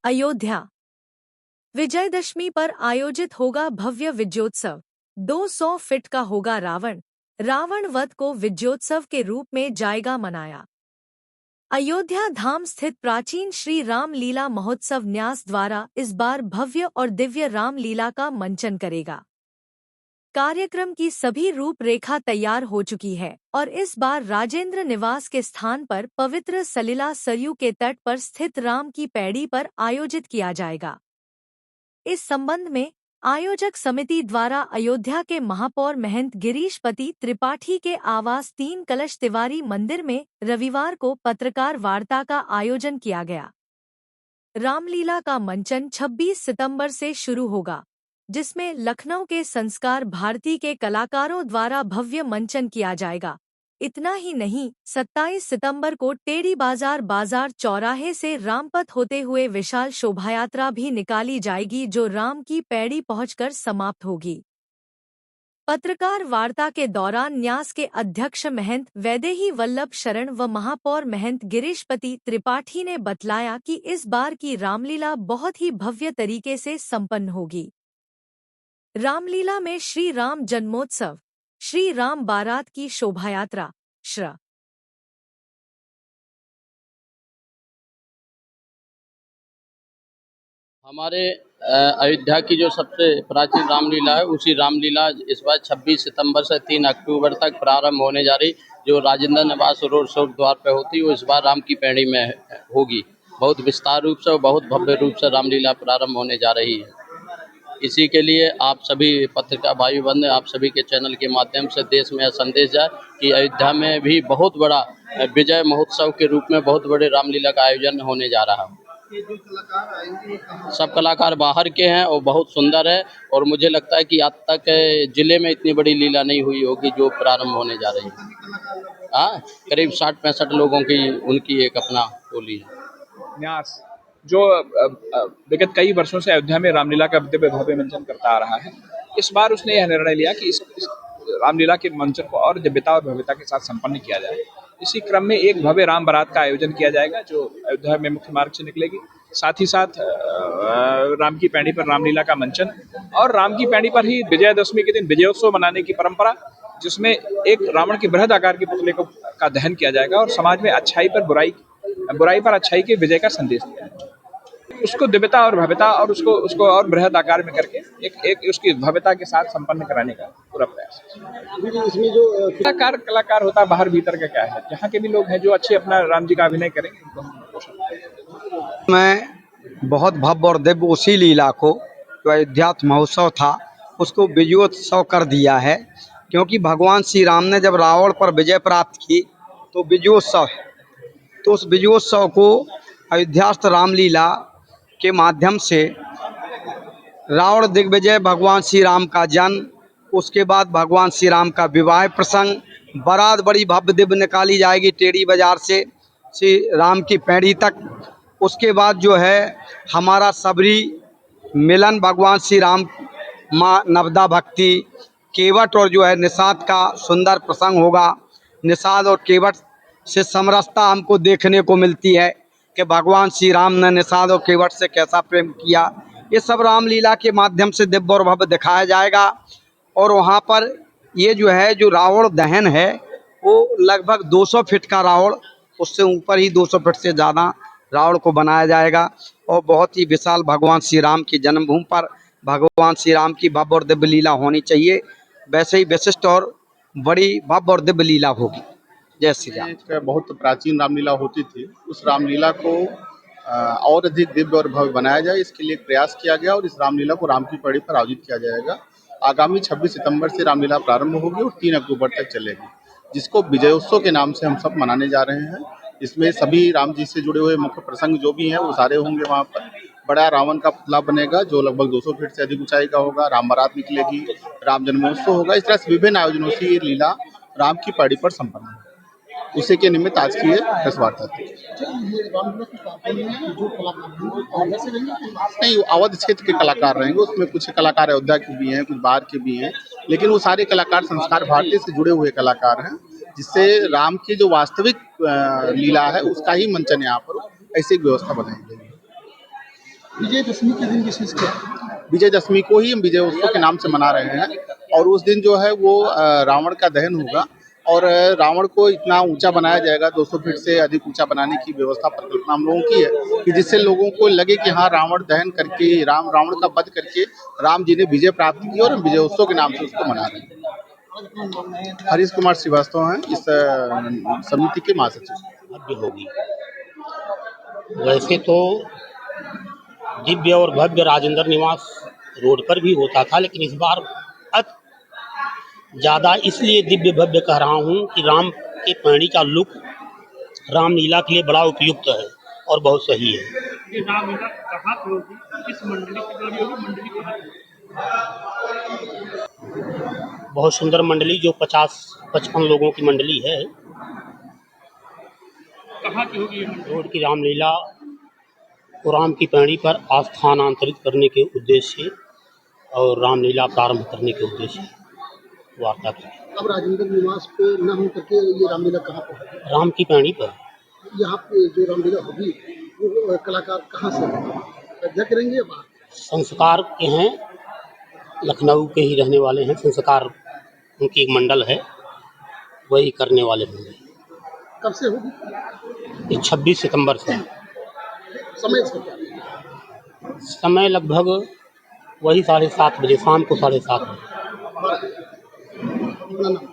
अयोध्या विजयदशमी पर आयोजित होगा भव्य विजयोत्सव। 200 फीट का होगा रावण वध को विजयोत्सव के रूप में जाएगा मनाया। अयोध्या धाम स्थित प्राचीन श्री रामलीला महोत्सव न्यास द्वारा इस बार भव्य और दिव्य रामलीला का मंचन करेगा। कार्यक्रम की सभी रूपरेखा तैयार हो चुकी है और इस बार राजेंद्र निवास के स्थान पर पवित्र सलिला सरयू के तट पर स्थित राम की पैड़ी पर आयोजित किया जाएगा। इस संबंध में आयोजक समिति द्वारा अयोध्या के महापौर महंत गिरीशपति त्रिपाठी के आवास 3 कलश तिवारी मंदिर में रविवार को पत्रकार वार्ता का आयोजन किया गया। रामलीला का मंचन 26 सितंबर से शुरू होगा, जिसमें लखनऊ के संस्कार भारती के कलाकारों द्वारा भव्य मंचन किया जाएगा। इतना ही नहीं, 27 सितंबर को टेढ़ी बाजार चौराहे से रामपथ होते हुए विशाल शोभायात्रा भी निकाली जाएगी, जो राम की पैड़ी पहुंचकर समाप्त होगी। पत्रकार वार्ता के दौरान न्यास के अध्यक्ष महंत वैदेही वल्लभ शरण व महापौर महंत गिरीशपति त्रिपाठी ने बतलाया कि इस बार की रामलीला बहुत ही भव्य तरीके से संपन्न होगी। रामलीला में श्री राम जन्मोत्सव, श्री राम बारात की शोभायात्रा, हमारे अयोध्या की जो सबसे प्राचीन रामलीला है, उसी रामलीला इस बार 26 सितंबर से 3 अक्टूबर तक प्रारंभ होने जा रही, जो राजेंद्र निवास रोड द्वार पे होती है, वो इस बार राम की पैड़ी में होगी। बहुत विस्तार रूप से और बहुत भव्य रूप से रामलीला प्रारंभ होने जा रही है। इसी के लिए आप सभी पत्रकार भाई बंधु, आप सभी के चैनल के माध्यम से देश में संदेश जाए कि अयोध्या में भी बहुत बड़ा विजय महोत्सव के रूप में बहुत बड़े रामलीला का आयोजन होने जा रहा है। जो कलाकार आएंगे, सब कलाकार बाहर के हैं और बहुत सुंदर है, और मुझे लगता है कि आज तक जिले में इतनी बड़ी लीला नहीं हुई होगी जो प्रारंभ होने जा रही है। हाँ, करीब 60-65 लोगों की उनकी एक अपना टोली है। न्यास जो विगत कई वर्षों से अयोध्या में रामलीला का दिव्य भव्य मंचन करता आ रहा है, इस बार उसने यह निर्णय लिया कि इस रामलीला के मंचन को और दिव्यता और भव्यता के साथ संपन्न किया जाए। इसी क्रम में एक भव्य राम बारात का आयोजन किया जाएगा, जो अयोध्या में मुख्य मार्ग से निकलेगी। साथ ही साथ राम की पैड़ी पर रामलीला का मंचन, और राम की पैड़ी पर ही विजयदशमी के दिन विजयोत्सव मनाने की परंपरा, जिसमें एक रावण के बृहद आकार के पुतले का दहन किया जाएगा और समाज में अच्छाई पर अच्छाई के विजय का संदेश दिया जाएगा। उसको दिव्यता और भव्यता और उसको और बृहद आकार में करके एक उसकी भव्यता के साथ संपन्न कराने का पूरा प्रयास है। इसमें जो कलाकार होता है, बाहर भीतर का क्या है, जहाँ के भी लोग हैं जो अच्छे अपना राम जी का अभिनय करेंगे। मैं बहुत भव्य और दिव्य उसी लीला को जो अयोध्या महोत्सव था उसको विजयोत्सव कर दिया है, क्योंकि भगवान श्री राम ने जब रावण पर विजय प्राप्त की तो विजयोत्सव है। तो उस विजयोत्सव को अयोध्यास्थ रामलीला के माध्यम से रावण दिग्विजय, भगवान श्री राम का जन्म, उसके बाद भगवान श्री राम का विवाह प्रसंग, बारात बड़ी भव्य दिव्य निकाली जाएगी टेढ़ी बाजार से श्री राम की पैड़ी तक। उसके बाद जो है हमारा सबरी मिलन, भगवान श्री राम माँ नवदा भक्ति, केवट और जो है निषाद का सुंदर प्रसंग होगा। निषाद और केवट से समरसता हमको देखने को मिलती है कि भगवान श्री राम ने निषाद और केवट से कैसा प्रेम किया। ये सब रामलीला के माध्यम से दिव्य और भव्य दिखाया जाएगा। और वहाँ पर ये जो है जो रावण दहन है वो लगभग 200 फीट का रावण, उससे ऊपर ही 200 फीट से ज़्यादा रावण को बनाया जाएगा। और बहुत ही विशाल भगवान श्री राम की जन्मभूमि पर भगवान श्री राम की भव्य और दिव्य लीला होनी चाहिए। वैसे ही विशिष्ट और बड़ी भव्य और दिव्य लीला होगी। जय श्री राम। बहुत प्राचीन रामलीला होती थी, उस रामलीला को और अधिक दिव्य और भव्य बनाया जाए, इसके लिए प्रयास किया गया और इस रामलीला को राम की पैड़ी पर आयोजित किया जाएगा। आगामी 26 सितंबर से रामलीला प्रारंभ होगी और 3 अक्टूबर तक चलेगी, जिसको विजयोत्सव के नाम से हम सब मनाने जा रहे हैं। इसमें सभी राम जी से जुड़े हुए मुख्य प्रसंग जो भी हैं वो सारे होंगे। वहाँ पर बड़ा रावण का पुतला बनेगा जो लगभग 200 फीट से अधिक ऊंचाई का होगा। राम बारात निकलेगी, राम जन्मोत्सव होगा। इस तरह से विभिन्न आयोजनों से ये लीला राम की पैड़ी पर संपन्न होगी। उसी के निमित्त आज की ये प्रेस वार्ता थी। नहीं, अवध क्षेत्र के कलाकार रहेंगे, उसमें कुछ कलाकार अयोध्या के भी हैं, कुछ बाहर के भी हैं, लेकिन वो सारे कलाकार संस्कार भारती से जुड़े हुए कलाकार हैं, जिससे राम की जो वास्तविक लीला है उसका ही मंचन यहाँ पर ऐसी व्यवस्था बनाई गई है। विजयदशमी के दिन विशेष क्या है? विजयदशमी को ही हम विजय उत्सव के नाम से मना रहे हैं और उस दिन जो है वो रावण का दहन होगा और रावण को इतना ऊंचा बनाया जाएगा, 200 फीट से अधिक ऊंचा बनाने की व्यवस्था परिकल्पना हम लोगों की है कि जिससे लोगों को लगे कि हाँ रावण दहन करके रावण का वध करके राम जी ने विजय प्राप्त की और हम विजय उत्सव के नाम से उसको मना रहे हैं। हरीश कुमार श्रीवास्तव हैं इस समिति के महासचिव। भव्य होगी। वैसे तो दिव्य और भव्य राजेंद्र निवास रोड पर भी होता था, लेकिन इस बार ज़्यादा इसलिए दिव्य भव्य कह रहा हूँ कि राम के पैणी का लुक रामलीला के लिए बड़ा उपयुक्त है और बहुत सही है। ये रामलीला कहाँ पे होगी? किस मंडली की जोड़ी होगी? मंडली कहाँ पे? बहुत सुंदर मंडली जो 50-55 लोगों की मंडली है। कहाँ की होगी ये मंडली? रोड की रामलीला को राम की पैणी पर स्थानांतरित करने के उद्देश्य से और रामलीला प्रारंभ करने के उद्देश्य से वार्ता की। अब राजेंद्र निवास पे न हो करके ये रामलीला कहाँ पे होगी? राम की पैणी पर। यहाँ पे जो रामलीला होगी वो कलाकार कहाँ से अयोध्या करेंगे या बाहर? संस्कार के हैं, लखनऊ के ही रहने वाले हैं। संस्कार उनकी एक मंडल है, वही करने वाले होंगे। कब से होगी? ये 26 सितंबर से। समय इसका क्या है? समय लगभग वही 7:30 बजे, शाम को 7:30 बजे। अपना नाम